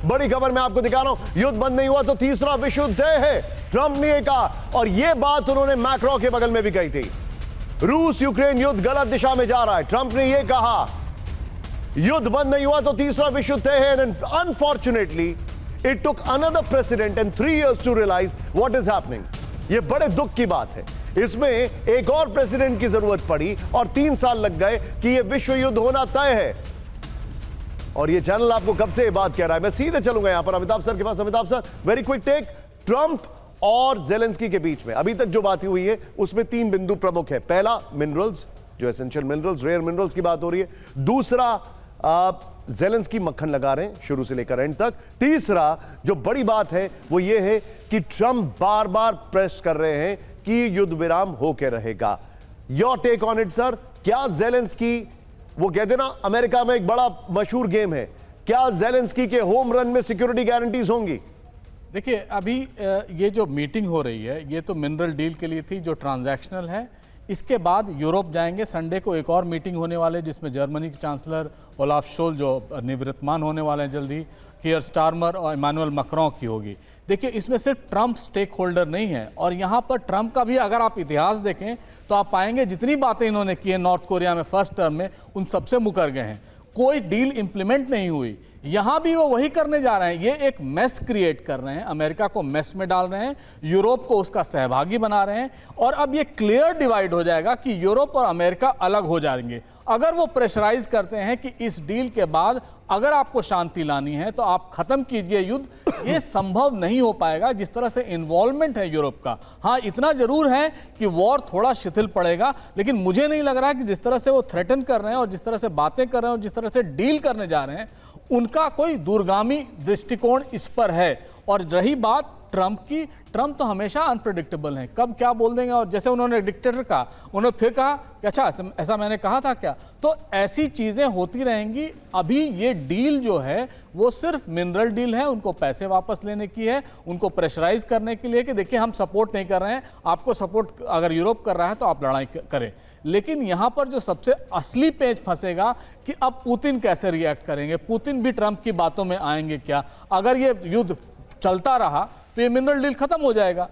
बड़ी खबर मैं आपको दिखा रहा हूं, युद्ध बंद नहीं हुआ तो तीसरा विश्व युद्ध है, ट्रंप ने कहा। और यह बात उन्होंने मैक्रो के बगल में भी कही थी। रूस यूक्रेन युद्ध गलत दिशा में जा रहा है, ट्रंप ने यह कहा युद्ध बंद नहीं हुआ तो तीसरा विश्व युद्ध है। And unfortunately it took another president and 3 years to realise what is happening. यह बड़े दुख की बात है, इसमें एक और प्रेसिडेंट की जरूरत पड़ी और 3 साल लग गए कि यह विश्व युद्ध होना तय है। और यह चैनल आपको कब से बात कह रहा है, मैं सीधे चलूंगा यहां पर अमिताभ सर के पास। Amitabh sir, very quick take, Trump और जेलेंस्की के बीच में अभी तक जो बात हुई है उसमें 3 बिंदु प्रमुख है। पहला, मिनरल्स, जो एसेंशियल मिनरल्स, रेयर मिनरल्स की बात हो रही है। दूसरा, जेलेंस्की मक्खन लगा रहे हैं शुरू से लेकर एंड तक। तीसरा जो बड़ी बात है वो ये है कि ट्रंप बार बार प्रेस कर रहे हैं कि युद्ध विराम होकर रहेगा। Your take on it sir. क्या जेलेंस्की, वो कहते ना अमेरिका में एक बड़ा मशहूर गेम है, क्या जेलेंस्की के होम रन में सिक्योरिटी गारंटीज होंगी? देखिए, अभी ये जो मीटिंग हो रही है ये तो मिनरल डील के लिए थी जो ट्रांजैक्शनल है। इसके बाद यूरोप जाएंगे, संडे को एक और मीटिंग होने वाले जिसमें जर्मनी के चांसलर ओलाफ शोल जो निवृत्तमान होने वाले हैं जल्दी, कियर स्टारमर और इमानुएल मैक्रों की होगी। देखिए, इसमें सिर्फ ट्रंप स्टेक होल्डर नहीं है, और यहाँ पर ट्रंप का भी अगर आप इतिहास देखें तो आप पाएंगे जितनी बातें इन्होंने की है नॉर्थ कोरिया में फर्स्ट टर्म में, उन सबसे मुकर गए हैं। कोई डील इंप्लीमेंट नहीं हुई। यहां भी वो वही करने जा रहे हैं। ये एक मेस क्रिएट कर रहे हैं, अमेरिका को मेस में डाल रहे हैं, यूरोप को उसका सहभागी बना रहे हैं। और अब ये क्लियर डिवाइड हो जाएगा कि यूरोप और अमेरिका अलग हो जाएंगे। अगर वो प्रेशराइज करते हैं कि इस डील के बाद अगर आपको शांति लानी है तो आप खत्म कीजिए युद्ध, ये संभव नहीं हो पाएगा जिस तरह से इन्वॉल्वमेंट है यूरोप का। हाँ, इतना जरूर है कि वॉर थोड़ा शिथिल पड़ेगा, लेकिन मुझे नहीं लग रहा कि जिस तरह से वो थ्रेटन कर रहे हैं और जिस तरह से बातें कर रहे हैं और जिस तरह से डील करने जा रहे हैं, उनका कोई दूरगामी दृष्टिकोण इस पर है। और रही बात ट्रंप की, ट्रंप तो हमेशा अनप्रेडिक्टेबल हैं, कब क्या बोल देंगे। और जैसे उन्होंने डिक्टेटर कहा, उन्होंने फिर कहा कि अच्छा ऐसा मैंने कहा था क्या। तो ऐसी चीजें होती रहेंगी। अभी ये डील जो है वो सिर्फ मिनरल डील है, उनको पैसे वापस लेने की है, उनको प्रेशराइज करने के लिए कि देखिए हम सपोर्ट नहीं कर रहे हैं, आपको सपोर्ट अगर यूरोप कर रहा है तो आप लड़ाई करें। लेकिन यहां पर जो सबसे असली पेच फंसेगा कि अब पुतिन कैसे रिएक्ट करेंगे। पुतिन भी ट्रंप की बातों में आएंगे क्या? अगर ये युद्ध चलता रहा तो ये मिनरल डील खत्म हो जाएगा।